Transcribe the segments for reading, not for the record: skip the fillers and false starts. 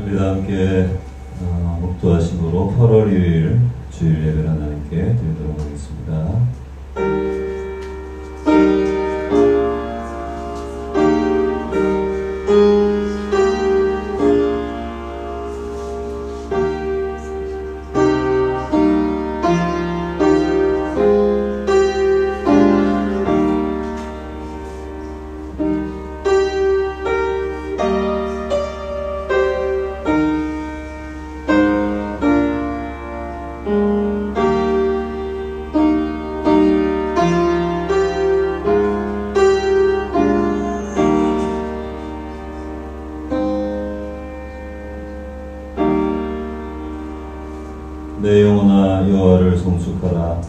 우리 다 함께 목도하심으로 8월 1일 주일 예배를 하나님께 드리도록 하겠습니다. 내 영혼아 여호와를 송축하라.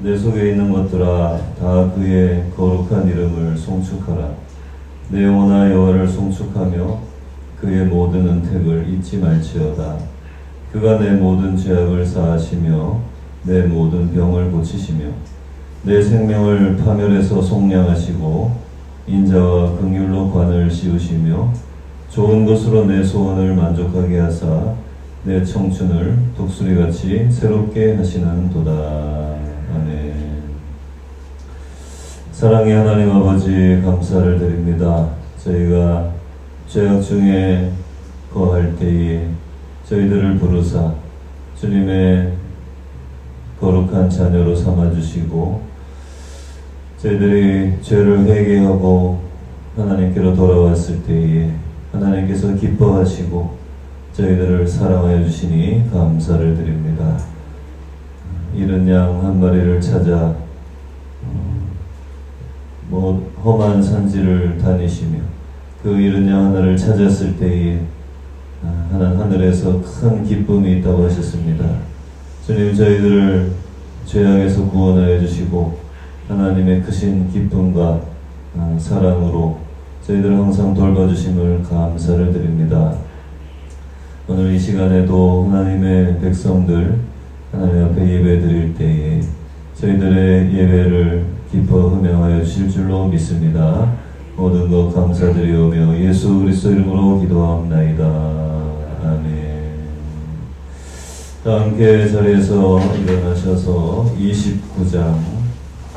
내 속에 있는 것들아 다 그의 거룩한 이름을 송축하라. 내 영혼아 여호와를 송축하며 그의 모든 은택을 잊지 말지어다. 그가 내 모든 죄악을 사하시며 내 모든 병을 고치시며 내 생명을 파멸해서 속량하시고 인자와 긍휼로 관을 씌우시며 좋은 것으로 내 소원을 만족하게 하사 내 청춘을 독수리같이 새롭게 하시는 도다. 아멘. 사랑의 하나님 아버지 감사를 드립니다. 저희가 죄악 중에 거할 때에 저희들을 부르사 주님의 거룩한 자녀로 삼아주시고 저희들이 죄를 회개하고 하나님께로 돌아왔을 때에 하나님께서 기뻐하시고 저희들을 사랑하여 주시니 감사를 드립니다. 잃은 양 한 마리를 찾아 험한 산지를 다니시며 그 잃은 양 하나를 찾았을 때에 하늘에서 큰 기쁨이 있다고 하셨습니다. 주님 저희들을 죄악에서 구원하여 주시고 하나님의 크신 기쁨과 사랑으로 저희들을 항상 돌봐주심을 감사를 드립니다. 오늘 이 시간에도 하나님의 백성들 하나님 앞에 예배 드릴 때에 저희들의 예배를 기뻐 흠양하여 주실 줄로 믿습니다. 모든 것 감사드리오며 예수 그리스도 이름으로 기도합나이다. 아멘. 다 함께 자리에서 일어나셔서 29장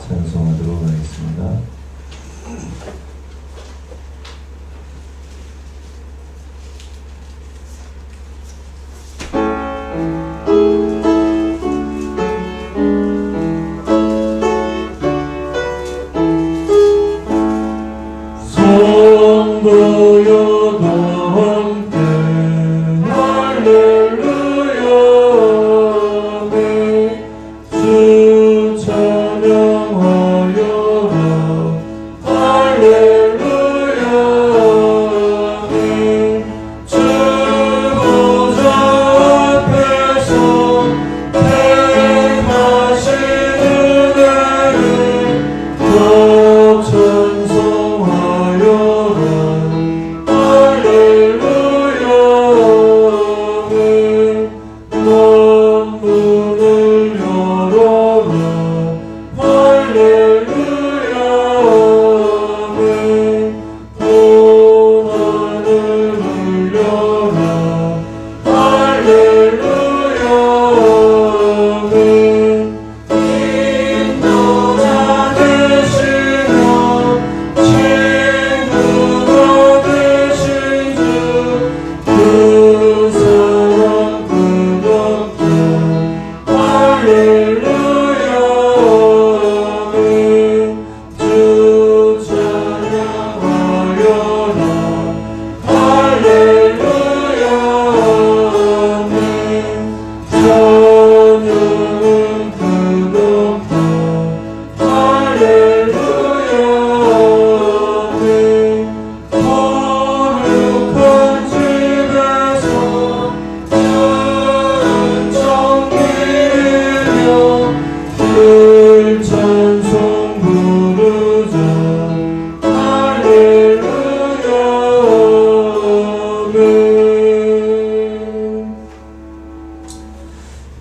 찬송하도록 하겠습니다.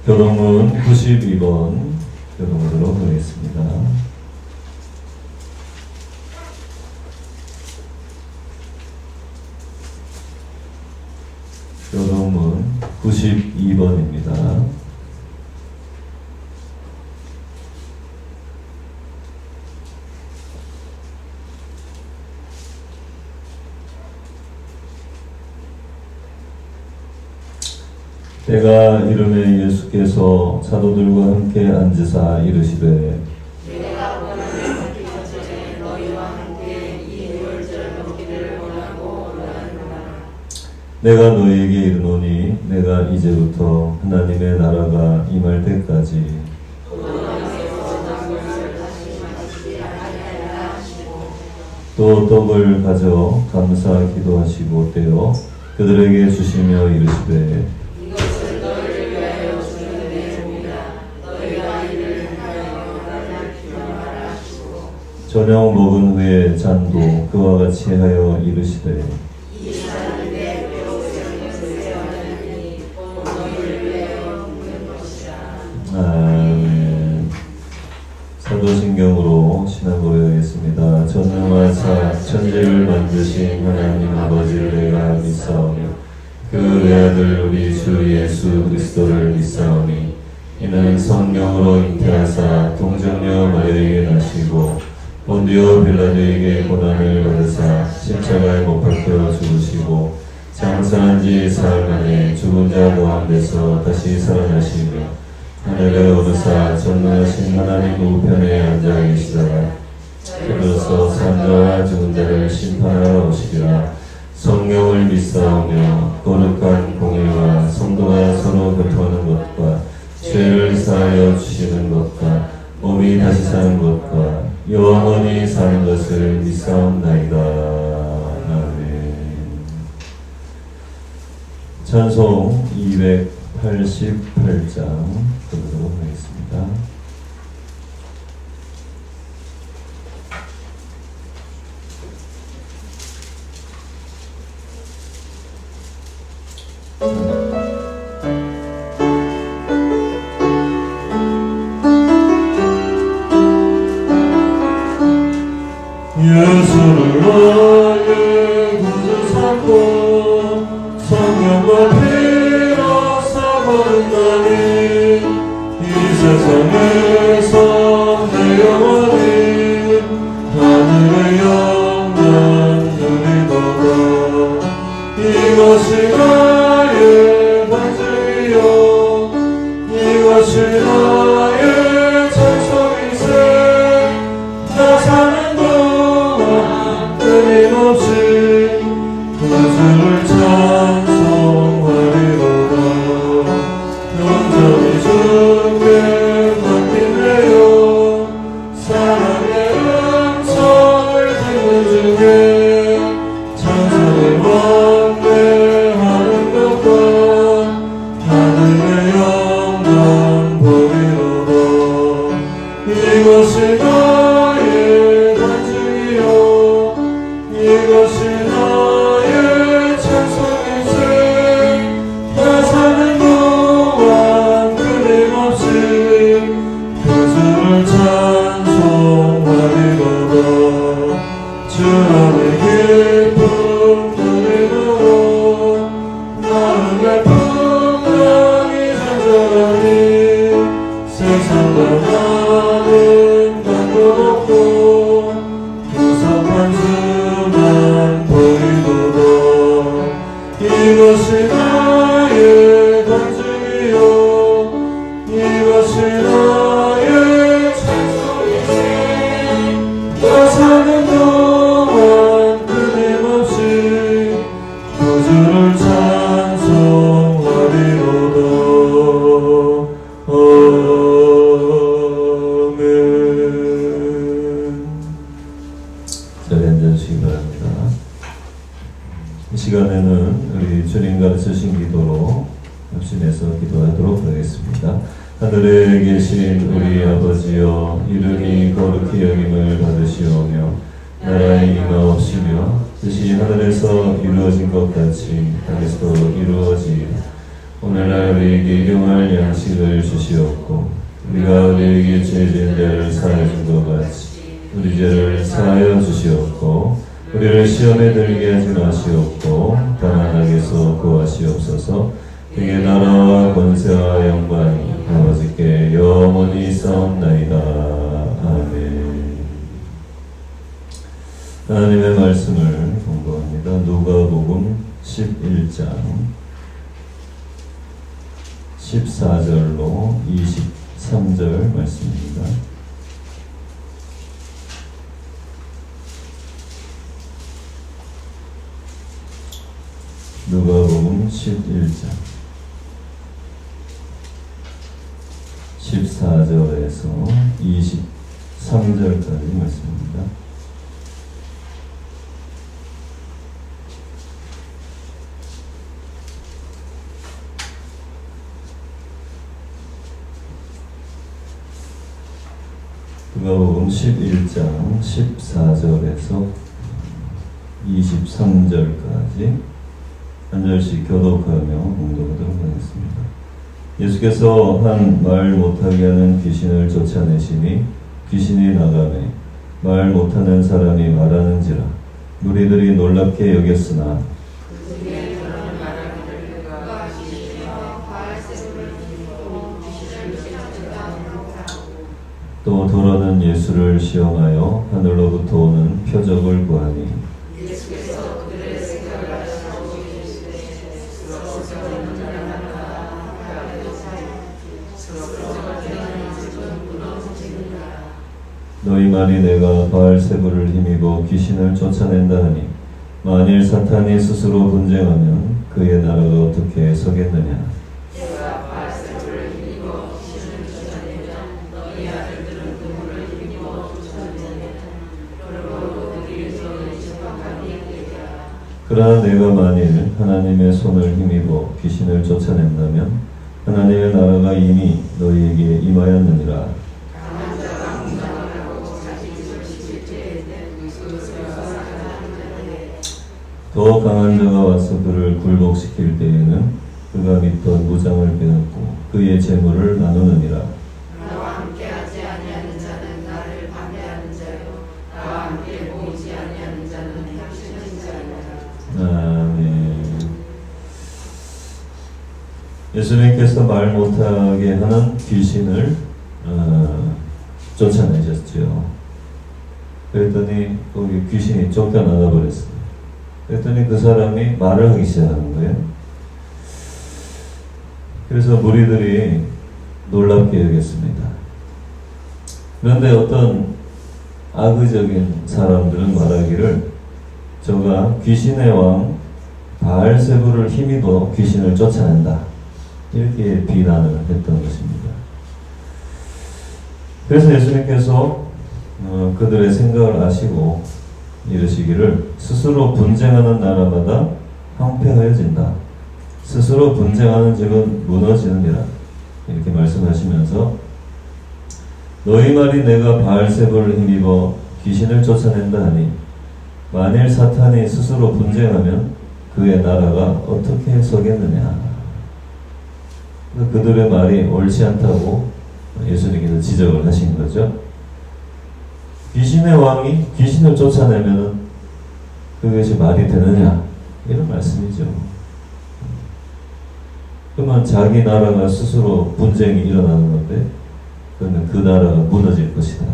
교동문 92번 교동하도록 하겠습니다. 교동 본문 92번입니다. 때가 이르매 예수께서 사도들과 함께 앉으사 이르시되 내가 원하는 받기 전에 너희와 함께 이 유월절 넘기를 원하노라. 내가 너희에게 이르노니 내가 이제부터 하나님의 나라가 임할 때까지 또 떡을 가져 감사 기도하시고 떼어 그들에게 주시며 이르시되 이것을 너희를 위하여 주는 내 몸이라. 너희가 이를 하여 나를 기념하라 하시고 저녁 먹은 후에 잔도 그와 같이 하여 이르시되 이 잔은 내 뼈로 세워나니 곧 너희를 위하여 붓는 것이라. 아멘. 사도신경으로 신앙 고백하겠습니다. 전능하사 천지를 만드신 하나님 아버지를 내가 믿사오며 그 외아들 우리 주 예수 그리스도를 믿사오니 이는 성령으로 잉태하사 동정녀 마리아에게 나시고 본디오 빌라도에게 고난을 받으사 십자가에 못 박혀 죽으시고 장사한 지 사흘 만에 죽은 자 가운데서 다시 살아나시며 하늘에 오르사 전능하신 하나님 우편에 앉아 계시다가 그로서 산자와 죽은 자를 심판하러 오시리라. 성령을 믿사오며 거룩한 공의와 성도가 서로 교통하는 것과 죄를 사하여 주시는 것과 몸이 다시 사는 것과 영원히 사는 것을 믿사옵나이다. 아멘. 찬송 288장 부르도록 하겠습니다. 예수를 나의 구주 삼고 성령과 피로 사버린다니 이 세상에서 내 영혼이 하늘의 영광 누리도다. 이것이 나의 반증이요 이것이 나의 찬송이세. 나 사는 동안 끊임없이 구주를 찬송하리로다. 온전히 주께 맡기네요. 사랑의 음성을 듣는 중에 찬송을 원대하는 것과 하늘의 영광 보리로다. 이것이 나의 반증이요 이것이 나의 찬송이세. 나 사는 동안 끊임없이 구주를 찬송하리로다. 주 안의 기쁨 누리므로 나는 내 풍랑이 잔잔하니 세상과 나는 강도 없고 구속한 주만 보이도다. 이것이 나의 반증이요 이것이 나의 찬송이세. 나 사는 동안 끊임없이 구주를 찬송하리로다. 아멘. 자리에 앉아주시기 바랍니다. 이 시간에는 우리 주님 가르치신 기도로 합심해서 기도하도록 하겠습니다. 하늘에 계신 우리 아버지여, 이름이 거룩히 여김을 받으시오며 나라의 임하옵시며 뜻이 하늘에서 이루어진 것 같이 땅에서도 이루어지이다. 오늘날 우리에게 일용할 양식을 주시옵고 우리가 우리에게 죄 지은 자를 사하여 준 것 같이 우리 죄를 사하여 주시옵고 우리를 시험에 들게 하지 마시옵고 다만 악에서 구하시옵소서. 그의 나라와 권세와 영광이 아버지께 영원히 있사옵나이다. 아멘. 하나님의 말씀을 공부합니다. 누가복음 11장 14절로 23절 말씀입니다. 누가복음 11장 14절에서 23절까지 말씀입니다. 누가복음 11장 14절에서 23절까지 한 절씩 교독하며 공독하도록 하겠습니다. 예수께서 한 말 못하게 하는 귀신을 쫓아내시니 귀신이 나가매 말 못하는 사람이 말하는지라 무리들이 놀랍게 여겼으나 또 도로는 예수를 시험하여 하늘로부터 오는 표적을 구하니 너희 말이 내가 바알세불을 힘입어 귀신을 쫓아낸다 하니 만일 사탄이 스스로 분쟁하면 그의 나라가 어떻게 서겠느냐. 그러나 내가 만일 하나님의 손을 힘입어 귀신을 쫓아낸다면 하나님의 나라가 이미 너희에게 임하였느니라. 더 강한 자가 와서 그를 굴복시킬 때에는 그가 믿던 무장을 빼앗고 그의 재물을 나누느니라. 나와 함께하지 아니하는 자는 나를 반대하는 자요 나와 함께 모이지 아니하는 자는 혁신한 자니라. 아멘. 예수님께서 말 못하게 하는 귀신을 쫓아내셨죠. 그랬더니 거기 귀신이 쫓겨나가 버렸어요. 그랬더니 그 사람이 말을 하기 시작하는 거예요. 그래서 무리들이 놀랍게 여겼습니다. 그런데 어떤 악의적인 사람들은 말하기를 저가 귀신의 왕 바알세불을 힘입어 귀신을 쫓아낸다. 이렇게 비난을 했던 것입니다. 그래서 예수님께서 그들의 생각을 아시고 이르시기를 스스로 분쟁하는 나라마다 황폐하여진다. 스스로 분쟁하는 집은 무너지느니라. 이렇게 말씀하시면서 너희 말이 내가 바알세불을 힘입어 귀신을 쫓아낸다 하니 만일 사탄이 스스로 분쟁하면 그의 나라가 어떻게 서겠느냐. 그들의 말이 옳지 않다고 예수님께서 지적을 하신 거죠. 귀신의 왕이 귀신을 쫓아내면 그것이 말이 되느냐 이런 말씀이죠. 그러면 자기 나라가 스스로 분쟁이 일어나는 건데 그러면 그 나라가 무너질 것이다.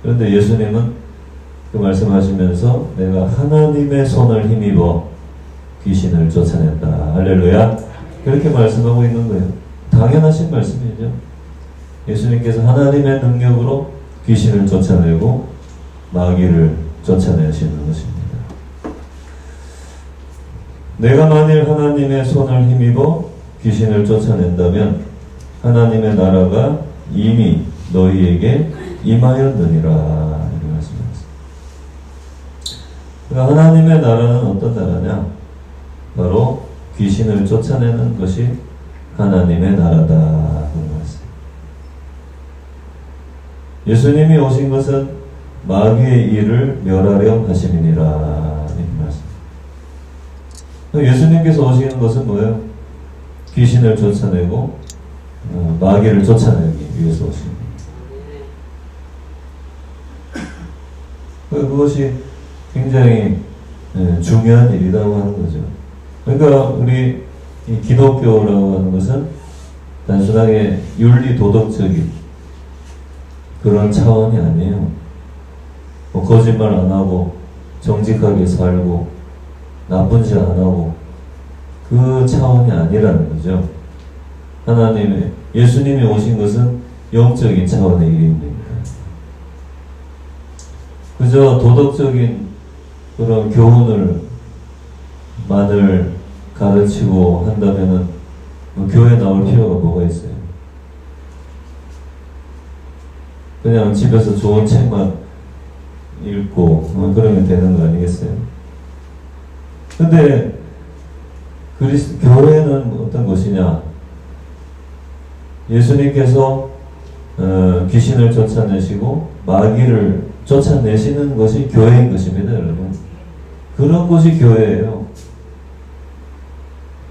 그런데 예수님은 그 말씀하시면서 내가 하나님의 손을 힘입어 귀신을 쫓아낸다. 할렐루야. 그렇게 말씀하고 있는 거예요. 당연하신 말씀이죠. 예수님께서 하나님의 능력으로 귀신을 쫓아내고 마귀를 쫓아내시는 것입니다. 내가 만일 하나님의 손을 힘입어 귀신을 쫓아낸다면 하나님의 나라가 이미 너희에게 임하였느니라. 이렇게 말씀하셨습니다. 그러니까 하나님의 나라는 어떤 나라냐? 바로 귀신을 쫓아내는 것이 하나님의 나라다. 예수님이 오신 것은 마귀의 일을 멸하려 하심이니라. 이렇게 말씀. 예수님께서 오시는 것은 뭐예요? 귀신을 쫓아내고 마귀를 쫓아내기 위해서 오십니다. 그것이 굉장히 중요한 일이라고 하는 거죠. 그러니까 우리 이 기독교라고 하는 것은 단순하게 윤리 도덕적인 그런 차원이 아니에요. 뭐 거짓말 안 하고 정직하게 살고 나쁜 짓 안 하고 그 차원이 아니라는 거죠. 하나님의 예수님이 오신 것은 영적인 차원의 일입니다. 그저 도덕적인 그런 교훈을 만을 가르치고 한다면은 뭐 교회 나올 필요가 뭐가 있어요? 그냥 집에서 좋은 책만 읽고 그러면 되는 거 아니겠어요? 근데 교회는 어떤 것이냐? 예수님께서 귀신을 쫓아내시고 마귀를 쫓아내시는 것이 교회인 것입니다, 여러분. 그런 것이 교회예요.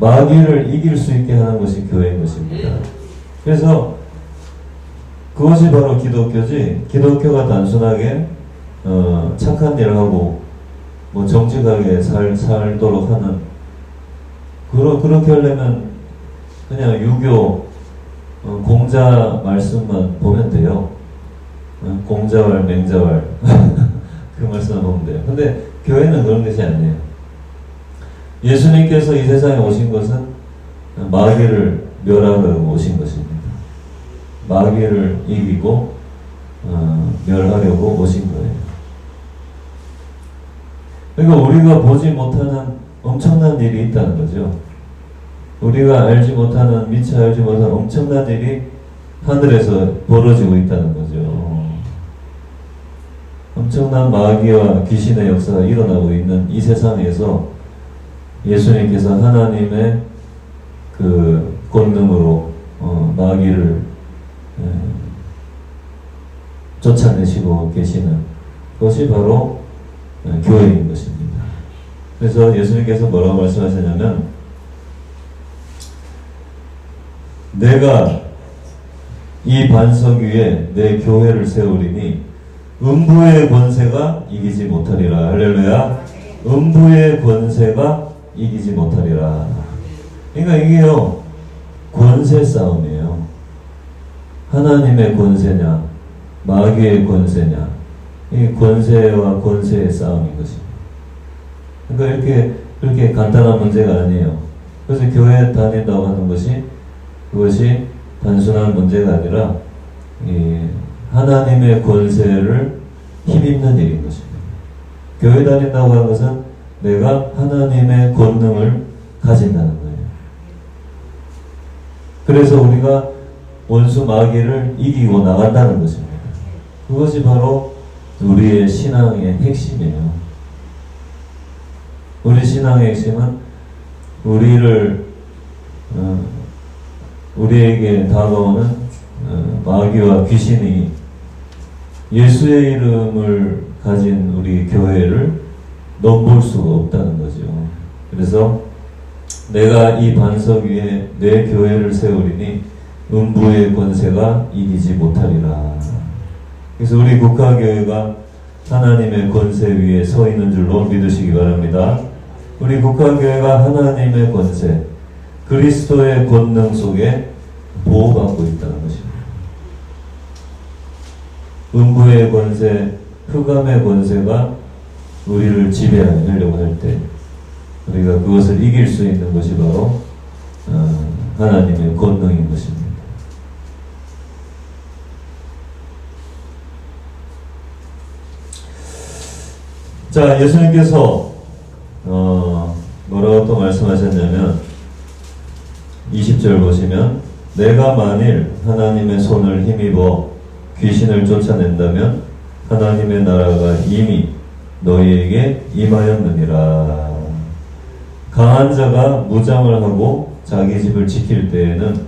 마귀를 이길 수 있게 하는 것이 교회인 것입니다. 그래서 그것이 바로 기독교지, 기독교가 단순하게 착한 일을 하고 뭐 정직하게 살도록 하는 그렇게 하려면 그냥 유교 공자 말씀만 보면 돼요. 공자왈 맹자왈 그 말씀만 보면 돼요. 근데 교회는 그런 것이 아니에요. 예수님께서 이 세상에 오신 것은 마귀를 멸하려고 오신 것입니다. 마귀를 이기고 멸하려고 오신 거예요. 그러니까 우리가 보지 못하는 엄청난 일이 있다는 거죠. 우리가 알지 못하는, 미처 알지 못하는 엄청난 일이 하늘에서 벌어지고 있다는 거죠. 엄청난 마귀와 귀신의 역사가 일어나고 있는 이 세상에서 예수님께서 하나님의 그 권능으로 마귀를 쫓아내시고 계시는 것이 바로 교회인 것입니다. 그래서 예수님께서 뭐라고 말씀하셨냐면, 내가 이 반석 위에 내 교회를 세우리니 음부의 권세가 이기지 못하리라. 할렐루야. 음부의 권세가 이기지 못하리라. 그러니까 이게요, 권세 싸움이에요. 하나님의 권세냐 마귀의 권세냐, 이 권세와 권세의 싸움인 것입니다. 그러니까 그렇게 간단한 문제가 아니에요. 그래서 교회에 다닌다고 하는 것이, 그것이 단순한 문제가 아니라 하나님의 권세를 힘입는 일인 것입니다. 교회 다닌다고 하는 것은 내가 하나님의 권능을 가진다는 거예요. 그래서 우리가 원수 마귀를 이기고 나간다는 것입니다. 그것이 바로 우리의 신앙의 핵심이에요. 우리 신앙의 핵심은 우리에게 다가오는 마귀와 귀신이 예수의 이름을 가진 우리 교회를 넘볼 수가 없다는 거죠. 그래서 내가 이 반석 위에 내 교회를 세우리니 음부의 권세가 이기지 못하리라. 그래서 우리 국가교회가 하나님의 권세 위에 서 있는 줄로 믿으시기 바랍니다. 우리 국가교회가 하나님의 권세, 그리스도의 권능 속에 보호받고 있다는 것입니다. 음부의 권세, 흑암의 권세가 우리를 지배하려고 할 때 우리가 그것을 이길 수 있는 것이 바로 하나님의 권능인 것입니다. 자, 예수님께서 뭐라고 또 말씀하셨냐면 20절 보시면, 내가 만일 하나님의 손을 힘입어 귀신을 쫓아낸다면 하나님의 나라가 이미 너희에게 임하였느니라. 강한 자가 무장을 하고 자기 집을 지킬 때에는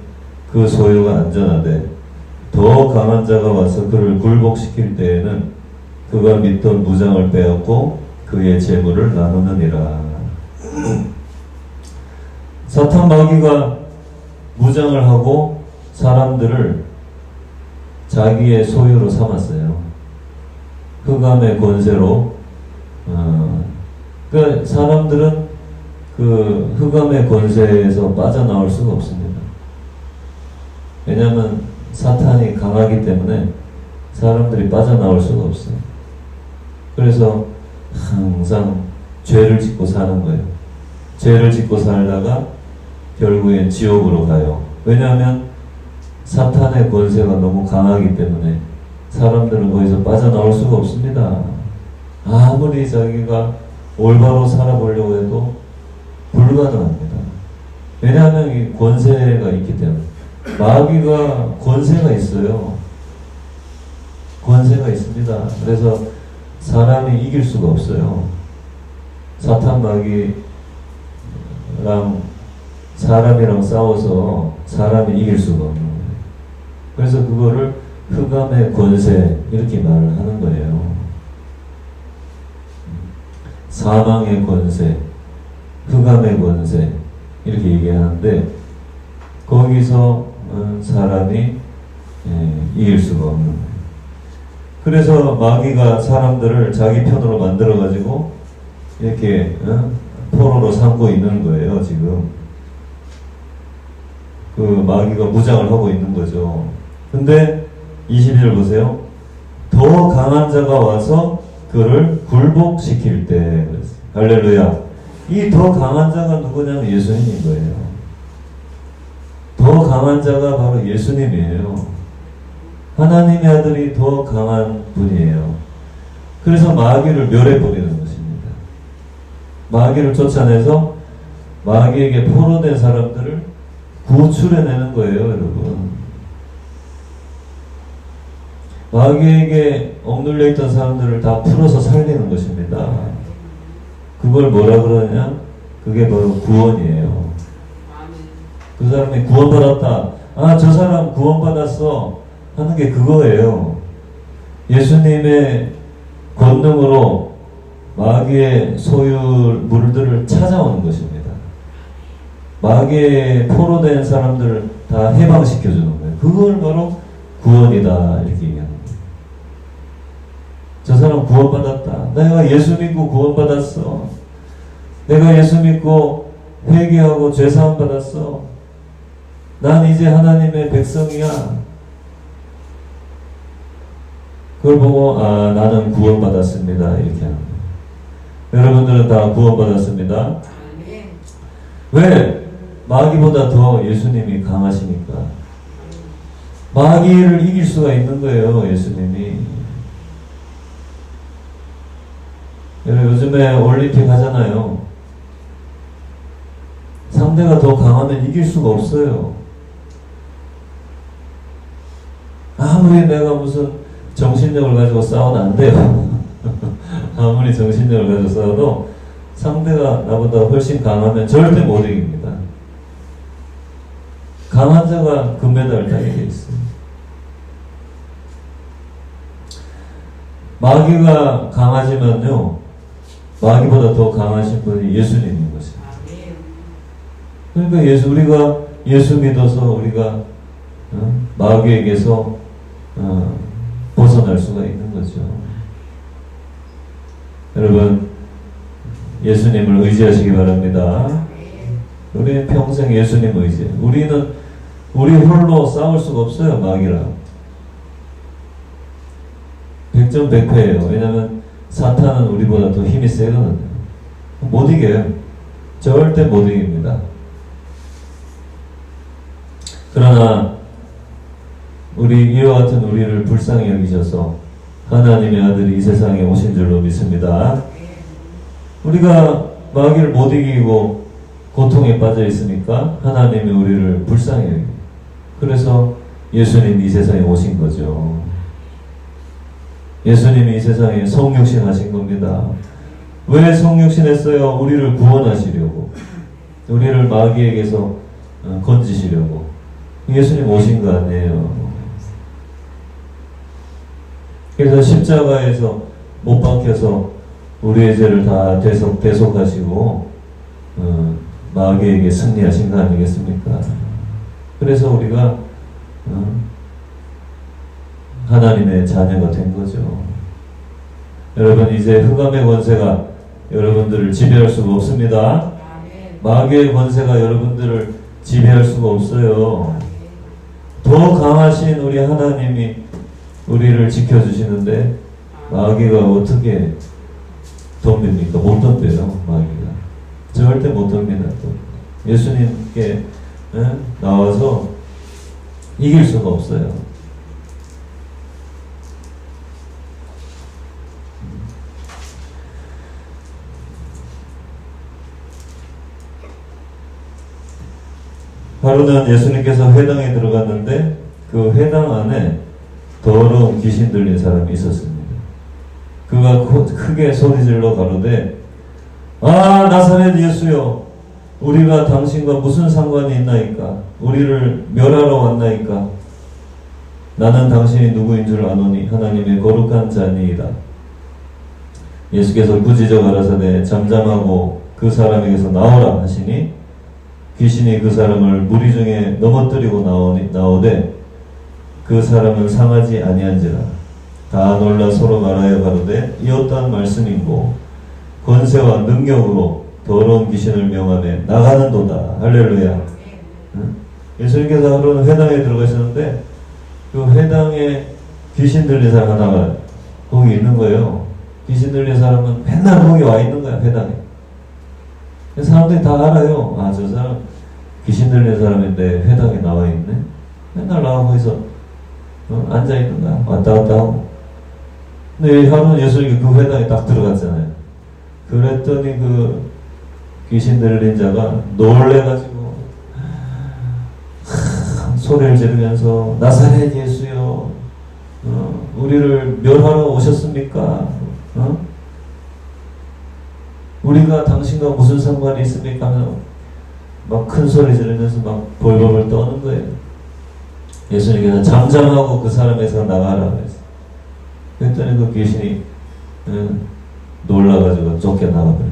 그 소유가 안전하되, 더 강한 자가 와서 그를 굴복시킬 때에는 그가 믿던 무장을 빼앗고 그의 재물을 나누느니라. 사탄 마귀가 무장을 하고 사람들을 자기의 소유로 삼았어요. 흑암의 권세로 그 사람들은 그 흑암의 권세에서 빠져나올 수가 없습니다. 왜냐하면 사탄이 강하기 때문에 사람들이 빠져나올 수가 없어요. 그래서 항상 죄를 짓고 사는 거예요. 죄를 짓고 살다가 결국엔 지옥으로 가요. 왜냐하면 사탄의 권세가 너무 강하기 때문에 사람들은 거기서 빠져나올 수가 없습니다. 아무리 자기가 올바로 살아보려고 해도 불가능합니다. 왜냐하면 이 권세가 있기 때문에. 마귀가 권세가 있어요. 권세가 있습니다. 그래서 사람이 이길 수가 없어요. 사탄 마귀랑 사람이랑 싸워서 사람이 이길 수가 없는 거예요. 그래서 그거를 흑암의 권세 이렇게 말을 하는 거예요. 사망의 권세, 흑암의 권세 이렇게 얘기하는데 거기서 사람이 이길 수가 없는 거예요. 그래서 마귀가 사람들을 자기 편으로 만들어가지고 이렇게 포로로 삼고 있는 거예요. 지금 그 마귀가 무장을 하고 있는 거죠. 근데 22절 보세요. 더 강한 자가 와서 그를 굴복시킬 때 그랬어요. 할렐루야. 이 더 강한 자가 누구냐면 예수님인 거예요. 더 강한 자가 바로 예수님이에요. 하나님의 아들이 더 강한 분이에요. 그래서 마귀를 멸해버리는 것입니다. 마귀를 쫓아내서 마귀에게 포로된 사람들을 구출해내는 거예요, 여러분. 마귀에게 억눌려 있던 사람들을 다 풀어서 살리는 것입니다. 그걸 뭐라 그러냐? 그게 바로 구원이에요. 그 사람이 구원받았다. 아, 저 사람 구원받았어. 하는 게 그거예요. 예수님의 권능으로 마귀의 소유물들을 찾아오는 것입니다. 마귀의 포로된 사람들을 다 해방시켜주는 거예요. 그걸 바로 구원이다. 이렇게 얘기하는 거예요. 저 사람 구원받았다. 내가 예수 믿고 구원받았어. 내가 예수 믿고 회개하고 죄사함 받았어. 난 이제 하나님의 백성이야. 그걸 보고 아, 나는 구원받았습니다. 이렇게 하는 거예요. 여러분들은 다 구원받았습니다. 왜? 마귀보다 더 예수님이 강하시니까. 마귀를 이길 수가 있는 거예요. 예수님이. 여러분 요즘에 올림픽 하잖아요. 상대가 더 강하면 이길 수가 없어요. 아무리 내가 무슨 정신력을 가지고 싸워도 안 돼요. 아무리 정신력을 가지고 싸워도 상대가 나보다 훨씬 강하면 절대 못 이깁니다. 강한 자가 금메달을 따게 돼 있어요. 마귀가 강하지만요, 마귀보다 더 강하신 분이 예수님인 것입니다. 그러니까 우리가 예수 믿어서 우리가 마귀에게서 벗어날 수가 있는 거죠. 여러분 예수님을 의지하시기 바랍니다. 우리는 평생 예수님 의지해요. 우리 홀로 싸울 수가 없어요. 마귀랑 백전백패예요. 왜냐하면 사탄은 우리보다 더 힘이 세거든요. 못 이겨요. 절대 못 이깁니다. 그러나 이와 같은 우리를 불쌍히 여기셔서 하나님의 아들이 이 세상에 오신 줄로 믿습니다. 우리가 마귀를 못 이기고 고통에 빠져 있으니까 하나님이 우리를 불쌍히 여기고, 그래서 예수님이 이 세상에 오신 거죠. 예수님이 이 세상에 성육신 하신 겁니다. 왜 성육신 했어요? 우리를 구원하시려고, 우리를 마귀에게서 건지시려고 예수님 오신 거 아니에요. 그래서 십자가에서 못 박혀서 우리의 죄를 다 대속하시고 마귀에게 승리하신 거 아니겠습니까? 그래서 우리가 하나님의 자녀가 된 거죠. 여러분 이제 흑암의 권세가 여러분들을 지배할 수가 없습니다. 마귀의 권세가 여러분들을 지배할 수가 없어요. 더 강하신 우리 하나님이 우리를 지켜주시는데 마귀가 어떻게 덤빕니까? 못 덤벼요. 마귀가 절대 못 덤비다. 예수님께 나와서 이길 수가 없어요. 하루는 예수님께서 회당에 들어갔는데 그 회당 안에 더러운 귀신 들린 사람이 있었습니다. 그가 크게 소리질러 가로되 아 나사렛 예수여 우리가 당신과 무슨 상관이 있나이까 우리를 멸하러 왔나이까 나는 당신이 누구인 줄 아노니 하나님의 거룩한 자니이다. 예수께서 꾸짖어 가라사대 잠잠하고 그 사람에게서 나오라 하시니 귀신이 그 사람을 무리 중에 넘어뜨리고 나오되 그 사람은 상하지 아니한지라. 다 놀라 서로 말하여 가로되 이 어떠한 말씀인고 권세와 능력으로 더러운 귀신을 명하며 나가는도다. 할렐루야. 예수님께서 하루는 회당에 들어가셨는데 그 회당에 귀신 들린 사람 하나가 거기 있는 거예요. 귀신 들린 사람은 맨날 거기 와 있는 거야. 회당에. 사람들이 다 알아요. 아, 저 사람 귀신 들린 사람인데 회당에 나와 있네. 맨날 나와 거기서 앉아 있는 거야. 왔다 갔다 하고. 근데 하루는 예수님이 그 회당에 딱 들어갔잖아요. 그랬더니 그 귀신 들린 자가 놀래가지고 소리를 지르면서 나사렛 예수여 우리를 멸하러 오셨습니까? 우리가 당신과 무슨 상관이 있습니까? 하면 막 큰 소리 지르면서 막 벌벌벌 떠는 거예요. 예수님께서 잠잠하고 그 사람에서 나가라 그랬어요. 그랬더니 그 귀신이 놀라가지고 쫓겨나가 버린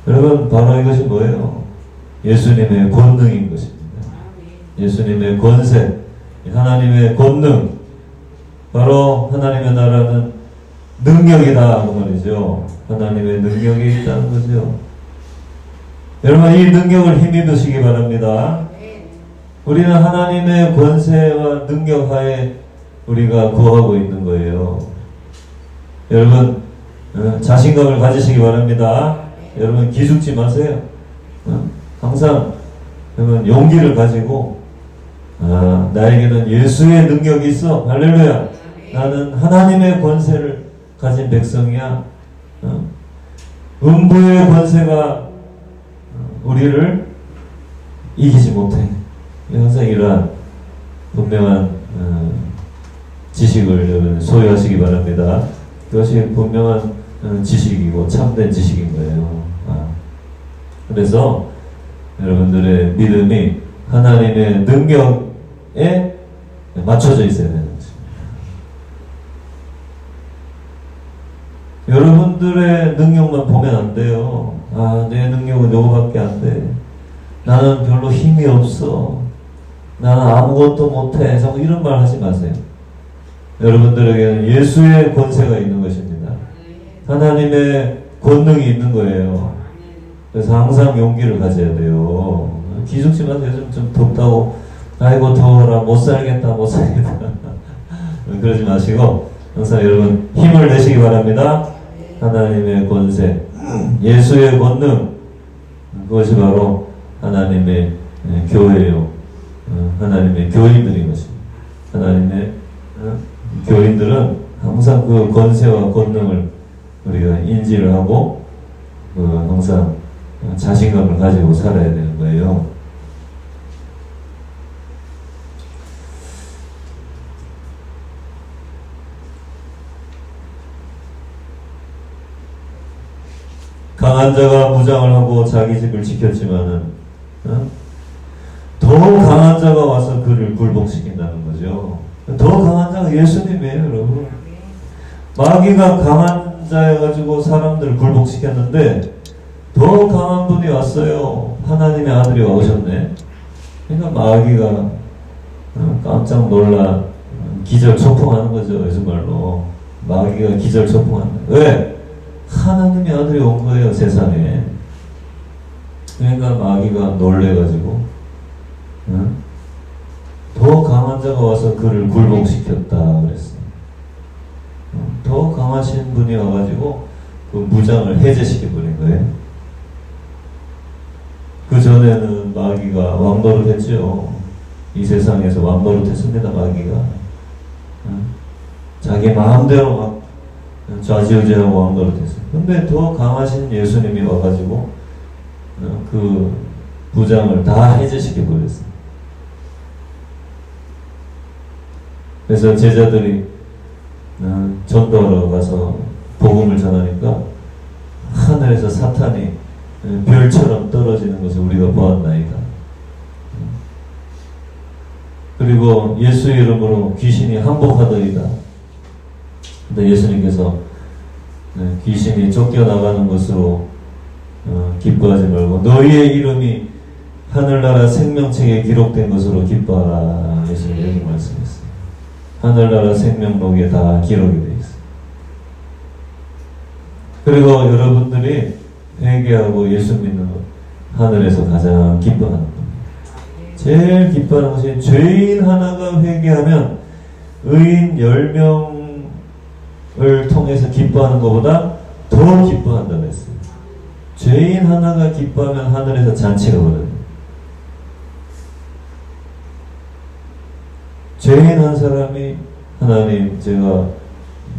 거예요. 여러분 바로 이것이 뭐예요? 예수님의 권능인 것입니다. 예수님의 권세, 하나님의 권능, 바로 하나님의 나라는 능력이다 그 말이죠. 하나님의 능력이 있다는 거죠. 여러분 이 능력을 힘입으시기 바랍니다. 우리는 하나님의 권세와 능력 하에 우리가 거하고 있는 거예요. 여러분 자신감을 가지시기 바랍니다. 여러분 기죽지 마세요. 항상 여러분 용기를 가지고 나에게는 예수의 능력이 있어. 할렐루야. 나는 하나님의 권세를 가진 백성이야. 음부의 권세가 우리를 이기지 못해. 항상 이러한 분명한 지식을 여러분 소유하시기 바랍니다. 그것이 분명한 지식이고 참된 지식인 거예요. 그래서 여러분들의 믿음이 하나님의 능력에 맞춰져 있어야 되는 거죠. 여러분들의 능력만 보면 안 돼요. 내 능력은 요거밖에 안 돼. 나는 별로 힘이 없어. 나는 아무것도 못해. 자꾸 이런 말 하지 마세요. 여러분들에게는 예수의 권세가 있는 것입니다. 하나님의 권능이 있는 거예요. 그래서 항상 용기를 가져야 돼요. 기죽지 마세요. 요즘 좀 덥다고 아이고 더워라 못 살겠다 그러지 마시고 항상 여러분 힘을 내시기 바랍니다. 하나님의 권세, 예수의 권능, 그것이 바로 하나님의 교회요. 하나님의 교인들인 것입니다. 하나님의 교인들은 항상 그 권세와 권능을 우리가 인지를 하고 항상 자신감을 가지고 살아야 되는 거예요. 강한 자가 무장을 하고 자기 집을 지켰지만은 더 강한 자가 와서 그를 굴복시킨다는 거죠. 더 강한 자가 예수님이에요, 여러분. 마귀가 강한 자여가지고 사람들을 굴복시켰는데 더 강한 분이 왔어요. 하나님의 아들이 오셨네. 그러니까 마귀가 깜짝 놀라 기절 초풍하는 거죠, 요즘 말로. 마귀가 기절초풍한다. 왜? 하나님의 아들이 온 거예요, 세상에. 그러니까 마귀가 놀래가지고, 응? 더 강한 자가 와서 그를 굴복시켰다 그랬어요. 더 강하신 분이 와가지고 그 무장을 해제시켜버린 거예요. 그 전에는 마귀가 왕노릇 했죠. 이 세상에서 왕노릇 했습니다, 마귀가. 자기 마음대로 막 좌지우지하고 왕노릇 했어요. 근데 더 강하신 예수님이 와가지고 그 부장을 다 해제시켜버렸어요. 그래서 제자들이 전도하러 가서 복음을 전하니까 하늘에서 사탄이 별처럼 떨어지는 것을 우리가 보았나이다. 그리고 예수의 이름으로 귀신이 항복하더이다. 근데 예수님께서 귀신이 쫓겨나가는 것으로 기뻐하지 말고 너희의 이름이 하늘나라 생명책에 기록된 것으로 기뻐하라. 예수님 이렇게 말씀했어요. 하늘나라 생명록에 다 기록이 되어 있어요. 그리고 여러분들이 회개하고 예수 믿는 것 하늘에서 가장 기뻐하는 겁니다. 제일 기뻐하는 것이 죄인 하나가 회개하면 의인 10명을 통해서 기뻐하는 것보다 더 기뻐한다고 했어요. 죄인 하나가 기뻐하면 하늘에서 잔치가 벌어요. 죄인 한 사람이 하나님 제가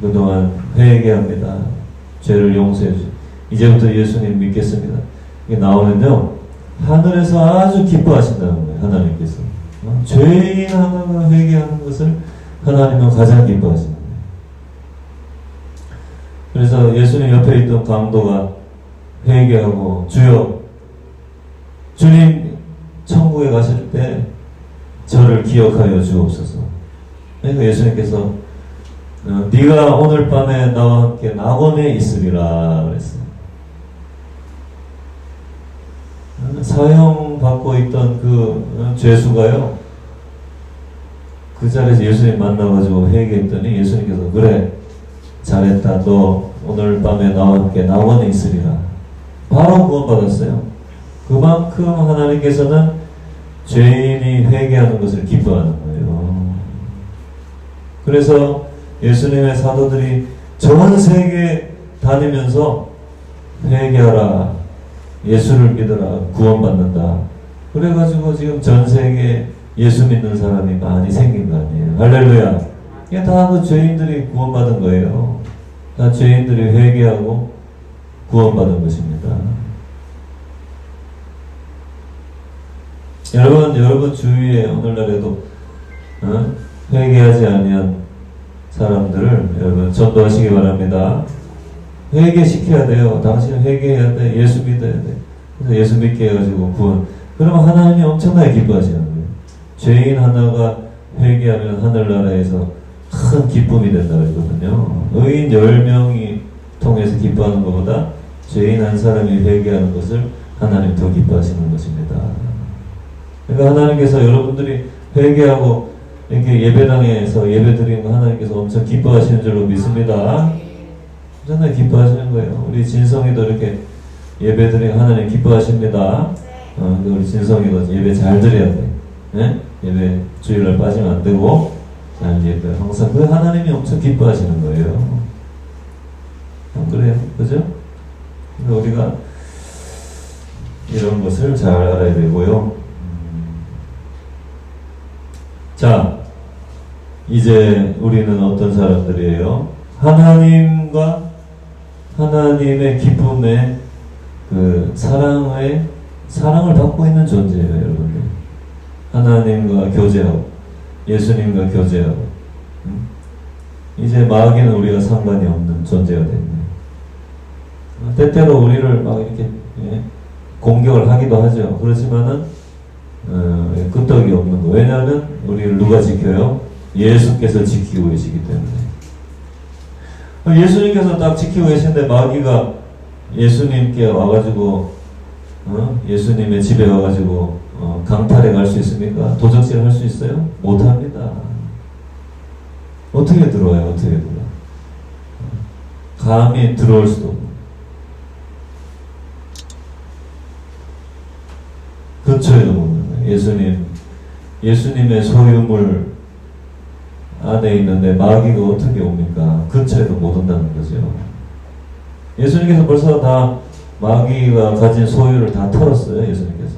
그동안 회개합니다. 죄를 용서해 주시고 이제부터 예수님 믿겠습니다. 이게 나오는데요. 하늘에서 아주 기뻐하신다는 거예요. 하나님께서. 죄인 하나가 회개하는 것을 하나님은 가장 기뻐하시는 거예요. 그래서 예수님 옆에 있던 강도가 회개하고 주여 주님 천국에 가실 때 저를 기억하여 주옵소서. 그러니까 예수님께서 네가 오늘 밤에 나와 함께 낙원에 있으리라 그랬어요. 사형받고 있던 그 죄수가요, 그 자리에서 예수님 만나가지고 회개했더니 예수님께서 그래 잘했다, 너 오늘 밤에 나와 함께 낙원에 있으리라. 바로 구원받았어요. 그만큼 하나님께서는 죄인이 회개하는 것을 기뻐하는 거예요. 그래서 예수님의 사도들이 전 세계 다니면서 회개하라, 예수를 믿어라, 구원받는다. 그래가지고 지금 전 세계 예수 믿는 사람이 많이 생긴 거 아니에요. 할렐루야. 이게 다 그 죄인들이 구원받은 거예요. 다 죄인들이 회개하고 구원받은 것입니다. 여러분 주위에 오늘날에도 회개하지 아니한 사람들을 여러분 전도하시기 바랍니다. 회개시켜야 돼요. 당신은 회개해야 돼. 예수 믿어야 돼. 그래서 예수 믿게 해가지고 구원. 그러면 하나님이 엄청나게 기뻐하시는 거예요. 죄인 하나가 회개하면 하늘나라에서 큰 기쁨이 된다고 했거든요. 의인 10명이 통해서 기뻐하는 것보다 죄인 한 사람이 회개하는 것을 하나님 더 기뻐하시는 것입니다. 그러니까 하나님께서 여러분들이 회개하고 이렇게 예배당에서 예배드리는 거 하나님께서 엄청 기뻐하시는 줄로 믿습니다. 엄청나게 기뻐하시는 거예요. 우리 진성이도 이렇게 예배드리는 하나님 기뻐하십니다. 우리 진성이도 예배 잘 드려야 돼. 네? 예배 주일날 빠지면 안 되고 잘 예배 항상 그 하나님이 엄청 기뻐하시는 거예요. 그래요, 그죠? 우리가 이런 것을 잘 알아야 되고요. 자, 이제 우리는 어떤 사람들이에요? 하나님과 하나님의 기쁨의 그 사랑을 받고 있는 존재예요, 여러분들. 하나님과 교제하고 예수님과 교제하고 이제 마귀는 우리가 상관이 없는 존재가 됐네요. 때때로 우리를 막 이렇게 공격을 하기도 하죠. 그렇지만은 끄떡이 없는 거. 왜냐하면 우리를 누가 지켜요? 예수께서 지키고 계시기 때문에. 예수님께서 딱 지키고 계신데 마귀가 예수님께 와가지고 예수님의 집에 와가지고 강탈해 갈 수 있습니까? 도적질 할 수 있어요? 못합니다. 어떻게 들어와요? 어떻게 들어와요? 감히 들어올 수도 없는, 근처에도 못 오는, 예수님의 소유물 안에 있는데 마귀가 어떻게 옵니까? 근처에도 못 온다는 거죠. 예수님께서 벌써 다 마귀가 가진 소유를 다 털었어요. 예수님께서.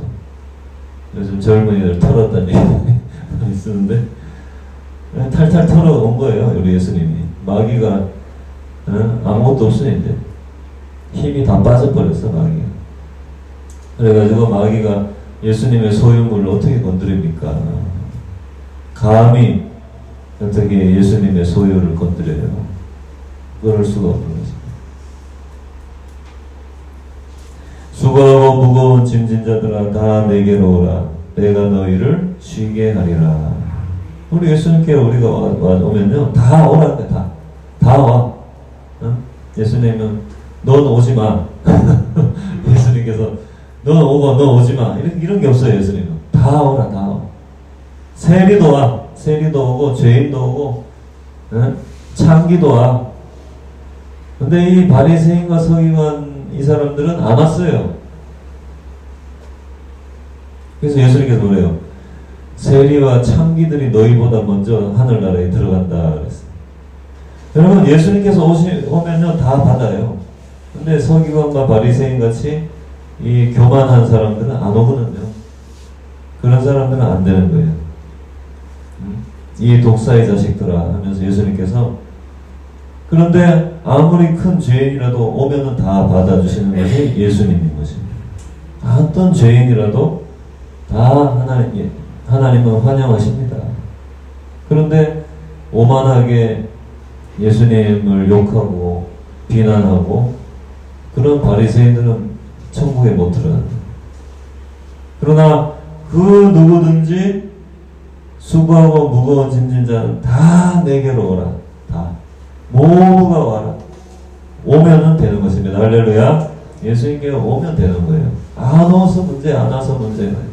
요즘 젊은이들 털었다는 얘기 쓰는데 탈탈 털어온 거예요. 우리 예수님이. 마귀가 아무것도 없으니까 힘이 다 빠져버렸어. 마귀가. 그래가지고 마귀가 예수님의 소유물을 어떻게 건드립니까? 감히 어떻게 예수님의 소유를 건드려요? 그럴 수가 없는 거죠. 수고하고 무거운 짐진 자들아 다 내게로 오라. 내가 너희를 쉬게 하리라. 우리 예수님께 우리가 오면요 다 오라는데 다 와. 예수님은 넌 오지 마. 예수님께서 넌 오고 넌 오지 마. 이런 게 없어요. 예수님은 다 오라, 다 와. 세리도 와. 세리도 오고 죄인도 오고 창기도 와. 근데 이 바리새인과 서기관 이 사람들은 안 왔어요. 그래서 예수님께서 뭐래요? 세리와 창기들이 너희보다 먼저 하늘나라에 들어간다 그랬어요. 여러분 예수님께서 오면요 다 받아요. 근데 서기관과 바리새인 같이 이 교만한 사람들은 안 오거든요. 그런 사람들은 안 되는 거예요. 이 독사의 자식들아 하면서 예수님께서, 그런데 아무리 큰 죄인이라도 오면은 다 받아주시는 것이 예수님인 것입니다. 어떤 죄인이라도 다 하나님은 환영하십니다. 그런데 오만하게 예수님을 욕하고 비난하고 그런 바리새인들은 천국에 못 들어간다. 그러나 그 누구든지 수고하고 무거운 짐진 자는 다 내게로 오라. 다 모두가 와라. 오면은 되는 것입니다. 할렐루야. 예수님께 오면 되는 거예요. 안 와서 문제, 안 와서 문제가 아니에요.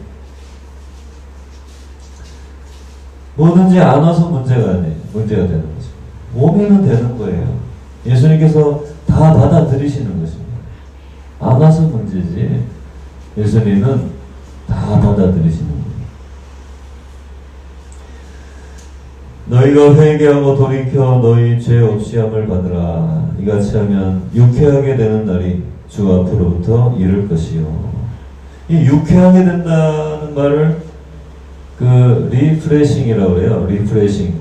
뭐든지 안 와서 문제가 아니에요. 문제가 되는 거죠. 오면은 되는 거예요. 예수님께서 다 받아들이시는 것입니다. 안 와서 문제지. 예수님은 다 받아들이시는 거예요. 너희가 회개하고 돌이켜 너희 죄 없이 함을 받으라. 이같이 하면 유쾌하게 되는 날이 주 앞으로부터 이를 것이요. 이 유쾌하게 된다는 말을 리프레싱이라고 그래요. 리프레싱.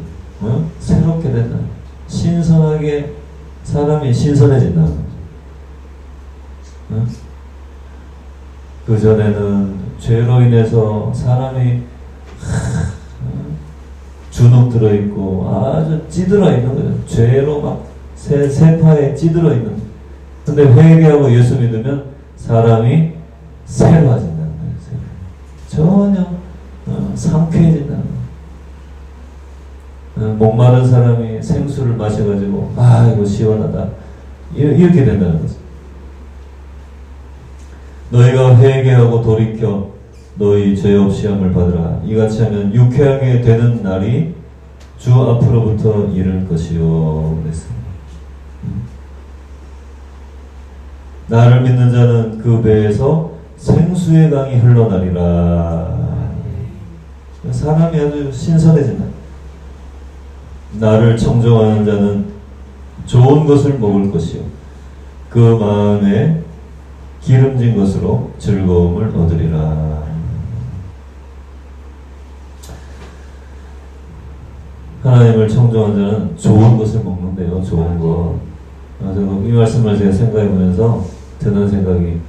새롭게 된다. 신선하게 사람이 신선해진다. 그전에는 죄로 인해서 사람이 주눅 들어있고 아주 찌들어 있는 거예요. 죄로 막 세파에 찌들어 있는 거예요. 근데 회개하고 예수 믿으면 사람이 새로워진다는 거예요. 전혀 상쾌해진다는 거예요. 목마른 사람이 생수를 마셔가지고 이거 시원하다 이렇게 된다는 거죠. 너희가 회개하고 돌이켜 너희 죄 없이 함을 받으라. 이같이 하면 유쾌하게 되는 날이 주 앞으로부터 이를 것이요 그랬습니다. 나를 믿는 자는 그 배에서 생수의 강이 흘러나리라. 사람이 아주 신선해진다. 나를 청정하는 자는 좋은 것을 먹을 것이요 그 마음에 기름진 것으로 즐거움을 얻으리라. 하나님을 청정한 자는 좋은 것을 먹는데요. 좋은 것. 이 말씀을 제가 생각해보면서 드는 생각이,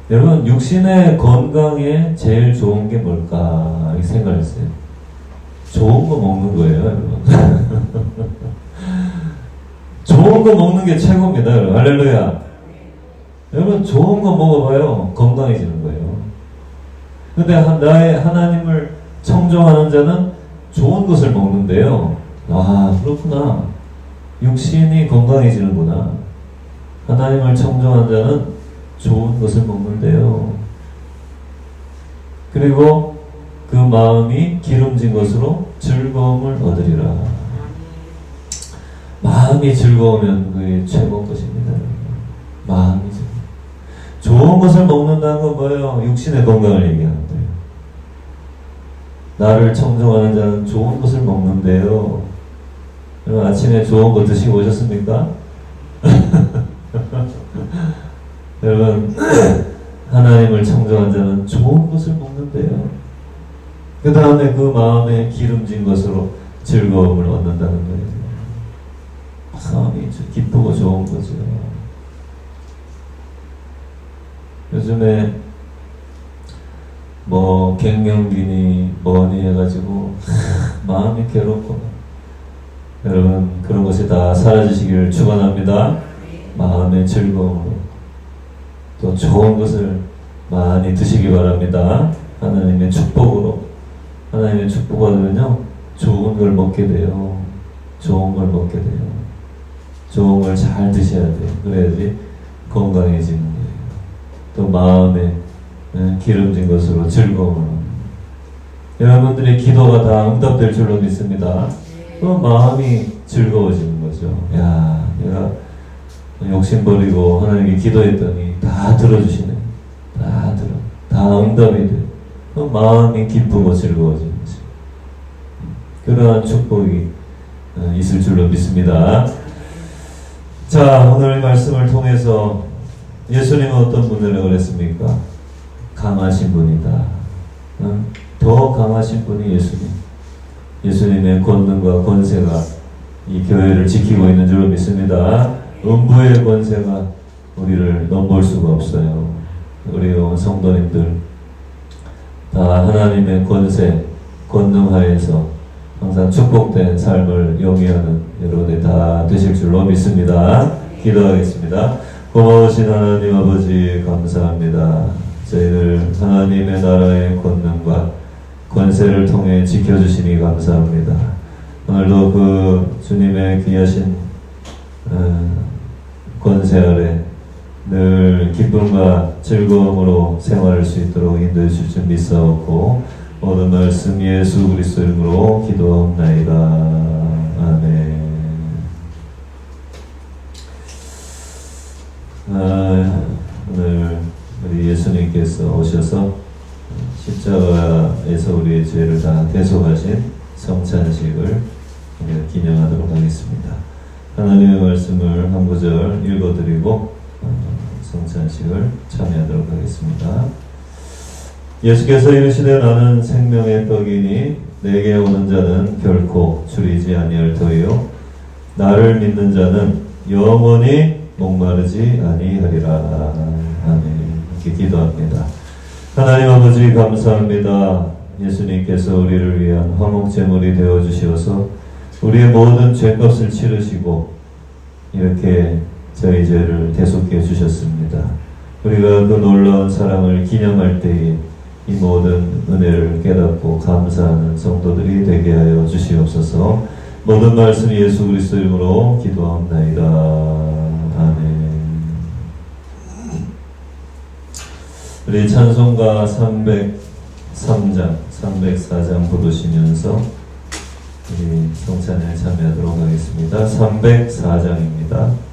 여러분 육신의 건강에 제일 좋은 게 뭘까 이 생각했어요. 좋은 거 먹는 거예요. 여러분. 좋은 거 먹는 게 최고입니다. 여러분. 할렐루야. 여러분 좋은 거 먹어봐요. 건강해지는 거예요. 근데 나의 하나님을 청정하는 자는 좋은 것을 먹는데요. 그렇구나. 육신이 건강해지는구나. 하나님을 청정한 자는 좋은 것을 먹는데요. 그리고 그 마음이 기름진 것으로 즐거움을 얻으리라. 마음이 즐거우면 그게 최고인 것입니다. 마음이 즐거워. 좋은 것을 먹는다는 건 뭐예요? 육신의 건강을 얘기하는 거예요. 나를 청정하는 자는 좋은 것을 먹는데요. 여러분 아침에 좋은 거 드시고 오셨습니까? 여러분 하나님을 청정한 자는 좋은 것을 먹는데요. 그 다음에 그 마음에 기름진 것으로 즐거움을 얻는다는 거예요. 마음이 기쁘고 좋은 거죠. 요즘에 뭐 갱년기니 뭐니 해가지고 마음이 괴롭고 여러분 그런 것이 다 사라지시기를 축원합니다. 마음의 즐거움으로 또 좋은 것을 많이 드시기 바랍니다. 하나님의 축복으로 하나님의 축복 받으면요 좋은 걸 먹게 돼요. 좋은 걸 먹게 돼요. 좋은 걸 잘 드셔야 돼요. 그래야지 건강해지는 거예요. 또 마음에 기름진 것으로 즐거움을 여러분들의 기도가 다 응답될 줄로 믿습니다. 또 마음이 즐거워지는 거죠. 야, 내가 욕심버리고 하나님께 기도했더니 다 들어주시네. 다 응답이 돼. 또 마음이 기쁘고 즐거워지는 거죠. 그러한 축복이 있을 줄로 믿습니다. 자, 오늘 말씀을 통해서 예수님은 어떤 분이라고 그랬습니까? 강하신 분이다. 더 강하신 분이 예수님. 예수님의 권능과 권세가 이 교회를 지키고 있는 줄 믿습니다. 음부의 권세가 우리를 넘볼 수가 없어요. 우리 성도님들 다 하나님의 권세, 권능 하에서 항상 축복된 삶을 영위하는 여러분이 다 되실 줄로 믿습니다. 기도하겠습니다. 고마우신 하나님 아버지 감사합니다. 저희를 하나님의 나라의 권능과 권세를 통해 지켜주시니 감사합니다. 오늘도 그 주님의 귀하신 권세 아래 늘 기쁨과 즐거움으로 생활할 수 있도록 인도해 주실 줄 믿사옵고 모든 말씀 예수 그리스도 이름으로 기도하옵나이다. 아멘. 오늘 우리 예수님께서 오셔서 십자가에서 우리의 죄를 다 대속하신 성찬식을 기념하도록 하겠습니다. 하나님의 말씀을 한 구절 읽어드리고 성찬식을 참여하도록 하겠습니다. 예수께서 이르시되 나는 생명의 떡이니 내게 오는 자는 결코 줄이지 아니할 터이요 나를 믿는 자는 영원히 목마르지 아니하리라. 아멘. 이렇게 기도합니다. 하나님 아버지 감사합니다. 예수님께서 우리를 위한 화목제물이 되어주시어서 우리의 모든 죄값을 치르시고 이렇게 저희 죄를 대속해 주셨습니다. 우리가 그 놀라운 사랑을 기념할 때에 이 모든 은혜를 깨닫고 감사하는 성도들이 되게 하여 주시옵소서. 모든 말씀 예수 그리스도 이름으로 기도하옵나이다. 아멘. 우리 찬송가 303장, 304장 부르시면서 우리 성찬에 참여하도록 하겠습니다. 304장입니다.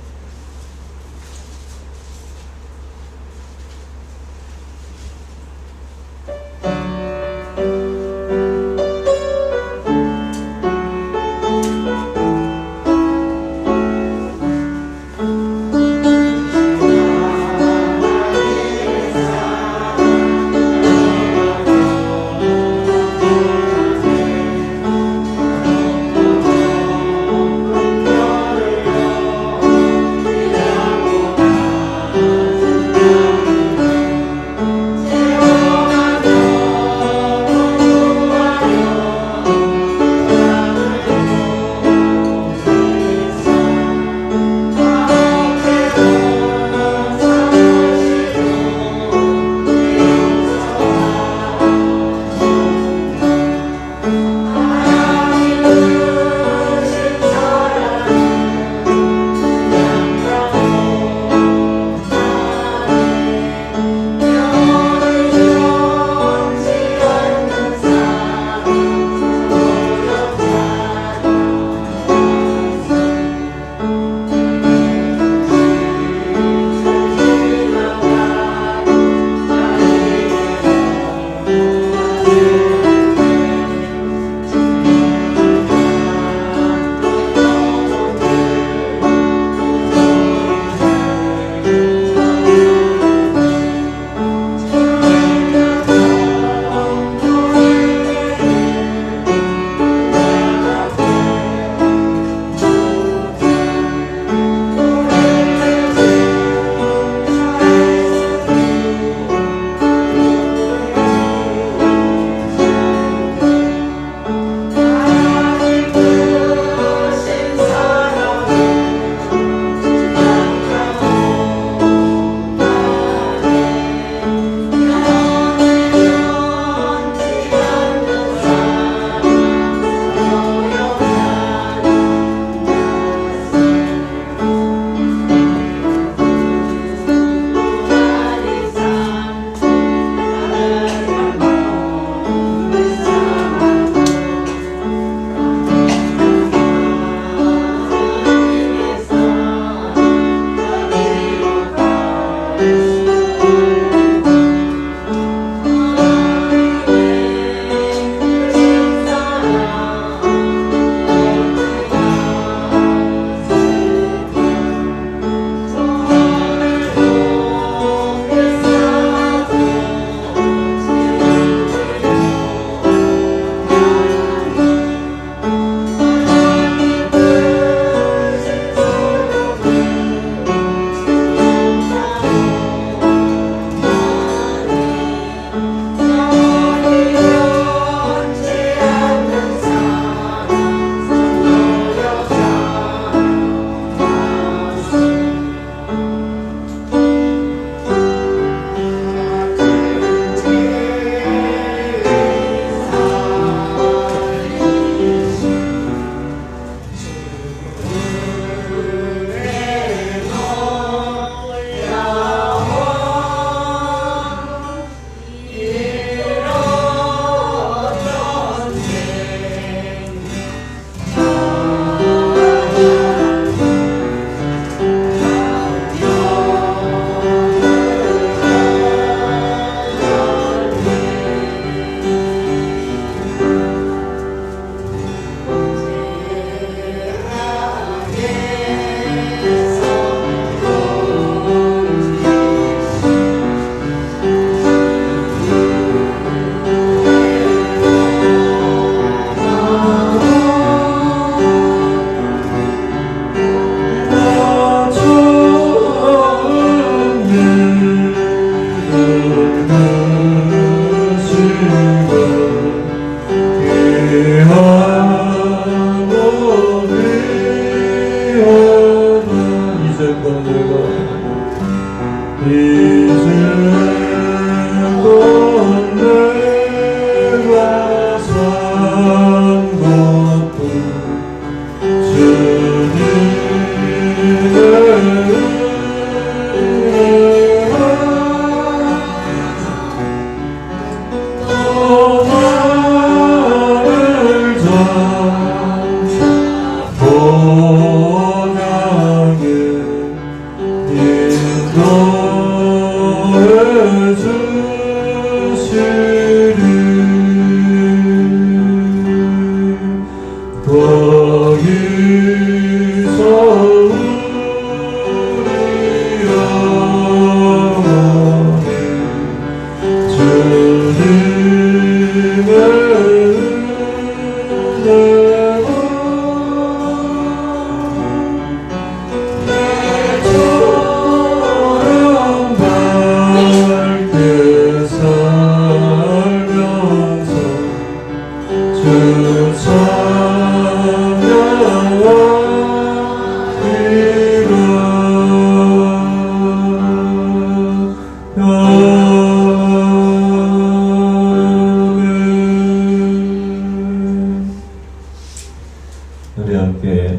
함께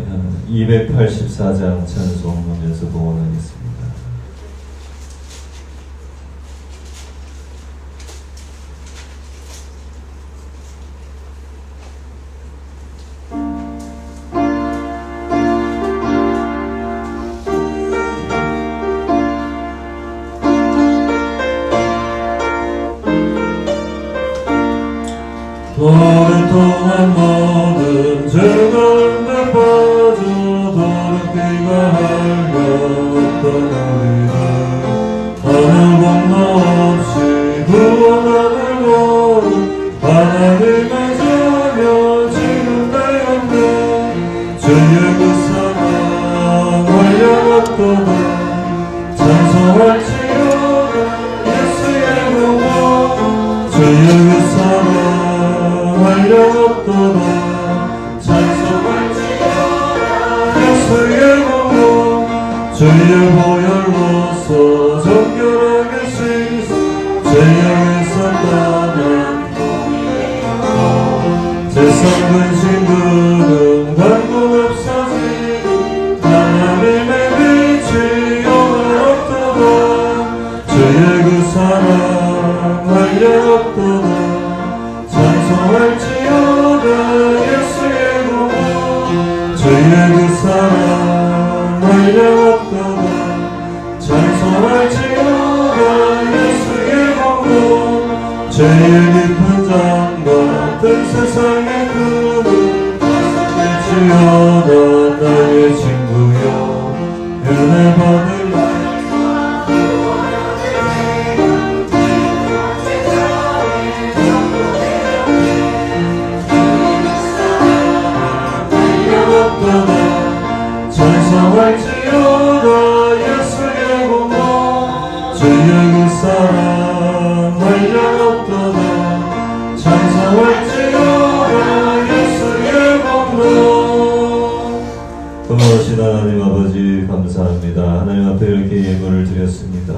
284장 찬송하면서 봉헌하겠습니다. 오랫동안 모든 죄가 빠져 더럽기가 할렸던 우리를 하늘 공로 없이 구원함을 모른 하나님의 자녀 지금 되었네. 주의 그 사랑 한량없도다 찬송할지어다 예수의 공로 주의 그 사랑 한량없도다 찬송할지어다 예수의 공로 주의 보혈로서 정결하게 씻어 죄악에서 떠난 세상 근심 그름 관공 없어진 하나님의 빛이 영원없도다 주의 그 사랑 한량없도다 찬송할지어다 예수의 공로 주의 그 사랑 한량없도다 찬송할지어다 예수의 공로 죄의 깊은 잠과 뜬 세상의 끄는 벗어낼지어다 나의 친구여 은혜 받을 찬송할지어다 예수의 공로 주의 그 사랑 한량없도다 찬송할지어다 예수의 공로. 고마우신 하나님 아버지 감사합니다. 하나님 앞에 이렇게 예물을 드렸습니다.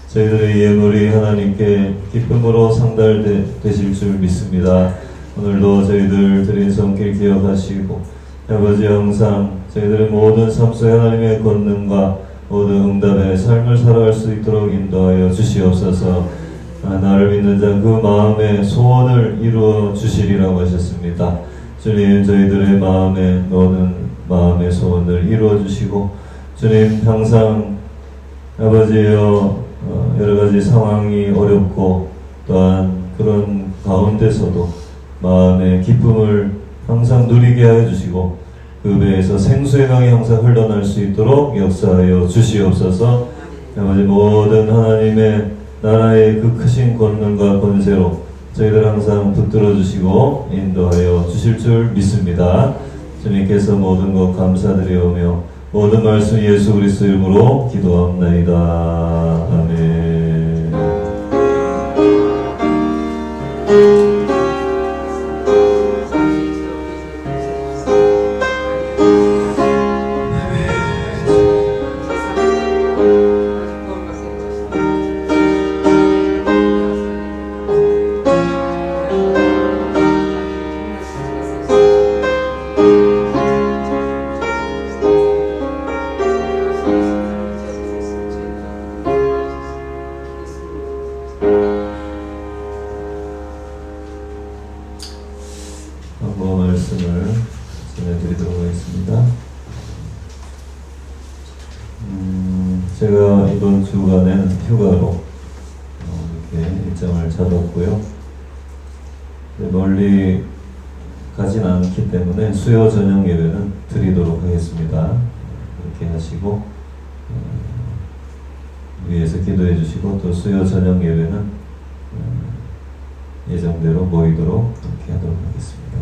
저희들의 예물이 하나님께 기쁨으로 상달되실 줄 믿습니다. 오늘도 저희들 드린 손길 기억하시고 아버지 항상 저희들의 모든 삶 속에 하나님의 권능과 모든 응답의 삶을 살아갈 수 있도록 인도하여 주시옵소서. 나를 믿는 자 그 마음의 소원을 이루어 주시리라고 하셨습니다. 주님 저희들의 마음에 모든 마음의 소원을 이루어 주시고 주님 항상 아버지여 여러가지 상황이 어렵고 또한 그런 가운데서도 마음의 기쁨을 항상 누리게 하여 주시고 그 배에서 생수의 강이 항상 흘러날 수 있도록 역사하여 주시옵소서. 아버지 모든 하나님의 나라의 그 크신 권능과 권세로 저희들 항상 붙들어 주시고 인도하여 주실 줄 믿습니다. 주님께서 모든 것 감사드리오며 모든 말씀 예수 그리스도 이름으로 기도합나이다. 아멘. 한번 말씀을 전해드리도록 하겠습니다. 제가 이번 주간에는 휴가로 이렇게 일정을 잡았고요. 멀리 가진 않기 때문에 수요 저녁 예배는 드리도록 하겠습니다. 이렇게 하시고 위에서 기도해 주시고 또 수요 저녁 예배는 예정대로 모이도록 그렇게 하도록 하겠습니다.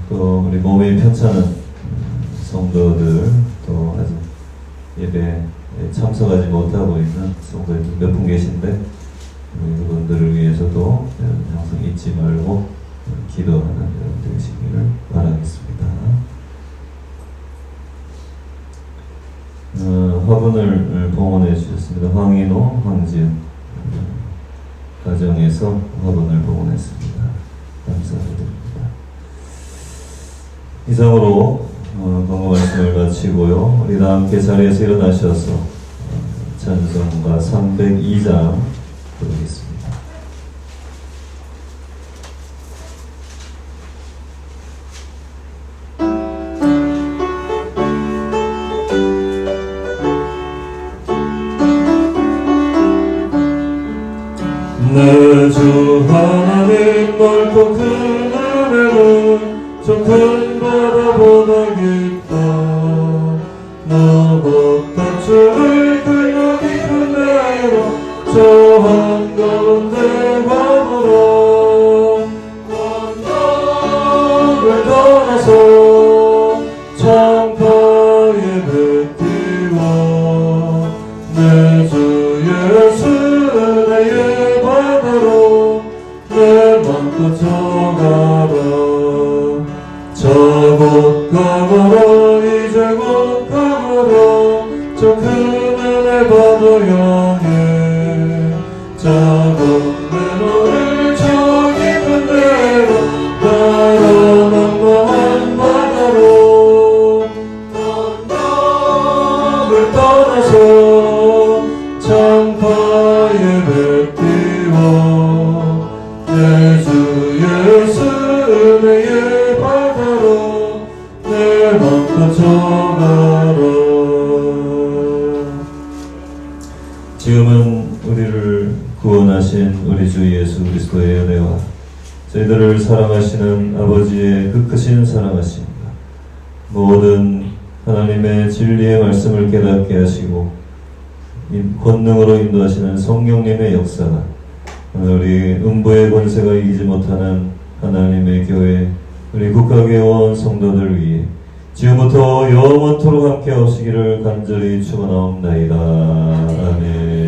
또 우리 몸이 편찮은 성도들 또 아직 예배에 참석하지 못하고 있는 성도들 몇 분 계신데 그분들을 위해서도 항상 잊지 말고 기도하는 여러분 되시기를 바라겠습니다. 화분을 봉헌해 주셨습니다. 황인호, 황지은 가정에서 화분을 봉헌했습니다. 감사드립니다. 이상으로 광고 말씀을 마치고요. 우리 다 함께 자리에서 일어나셔서 찬송가 302장 부르겠습니다. 내 주 하나님 넓고 큰 은혜는 저 큰 바다보다 깊다. 너보다 주를 그려 깊은 데로 저 한가운데 가보라. 건너를 떠나서 창파에 뱉기와 내 주 예수 나의 바다로 내 맘껏 저가라. 저곳 가거라 이제 곧 가거라 저 큰 은혜 바다 향해. 저곳 내 너를 저 깊은 데로 따라 낭만한 바다로 건너를 떠나서 창파에 뱉기와 내 주 예수 은혜의 바다로 내 맘껏 저가라. 지금은 우리를 구원하신 우리 주 예수 그리스도의 은혜와 저희들을 사랑하시는 아버지의 그 크신 사랑하심과 모든 하나님의 진리의 말씀을 깨닫게 하시고 권능으로 인도하시는 성령님의 역사가 우리 음부의 권세가 이기지 못하는 하나님의 교회 우리 국가교회 온 성도들 위해 지금부터 영원토록 함께 하시기를 간절히 축원하옵나이다. 아멘.